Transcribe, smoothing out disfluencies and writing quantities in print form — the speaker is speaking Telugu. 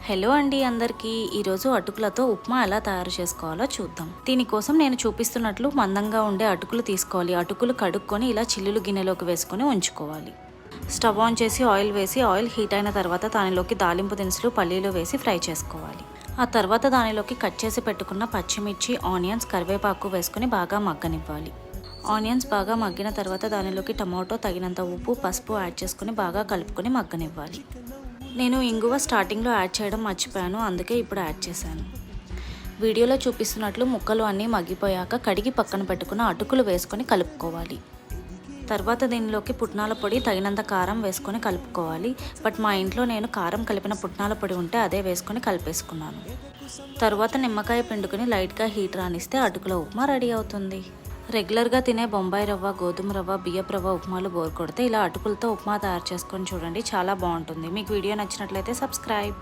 హలో అండి అందరికీ ఈరోజు అటుకులతో ఉప్మా ఎలా తయారు చేసుకోవాలో చూద్దాం. దీనికోసం నేను చూపిస్తున్నట్లు మందంగా ఉండే అటుకులు తీసుకోవాలి. అటుకులు కడుక్కొని ఇలా చిల్లులు గిన్నెలోకి వేసుకొని ఉంచుకోవాలి. స్టవ్ ఆన్ చేసి ఆయిల్ వేసి ఆయిల్ హీట్ అయిన తర్వాత దానిలోకి తాలింపు దినుసులు పల్లీలు వేసి ఫ్రై చేసుకోవాలి. ఆ తర్వాత దానిలోకి కట్ చేసి పెట్టుకున్న పచ్చిమిర్చి, ఆనియన్స్, కరివేపాకు వేసుకొని బాగా మగ్గనివ్వాలి. ఆనియన్స్ బాగా మగ్గిన తర్వాత దానిలోకి టమాటో, తగినంత ఉప్పు, పసుపు యాడ్ చేసుకొని బాగా కలుపుకొని మగ్గనివ్వాలి. నేను ఇంగువ స్టార్టింగ్లో యాడ్ చేయడం మర్చిపోయాను, అందుకే ఇప్పుడు యాడ్ చేశాను. వీడియోలో చూపిస్తున్నట్లు ముక్కలు అన్నీ మగ్గిపోయాక కడిగి పక్కన పెట్టుకున్న అటుకులు వేసుకొని కలుపుకోవాలి. తర్వాత దీనిలోకి పుట్నాల పొడి, తగినంత కారం వేసుకొని కలుపుకోవాలి. బట్ మా ఇంట్లో నేను కారం కలిపిన పుట్నాల పొడి ఉంటే అదే వేసుకొని కలిపేసుకున్నాను. తర్వాత నిమ్మకాయ పిండుకొని లైట్గా హీట్ రానిస్తే అటుకుల ఉప్మా రెడీ అవుతుంది. రెగ్యులర్గా తినే బొంబాయి రవ్వ, గోధుమ రవ్వ, బియ్యపు రవ్వ ఉప్మాలు బోర్ కొడితే ఇలా అటుకులతో ఉప్మా తయారు చేసుకొని చూడండి, చాలా బాగుంటుంది. మీకు వీడియో నచ్చినట్లయితే సబ్స్క్రైబ్.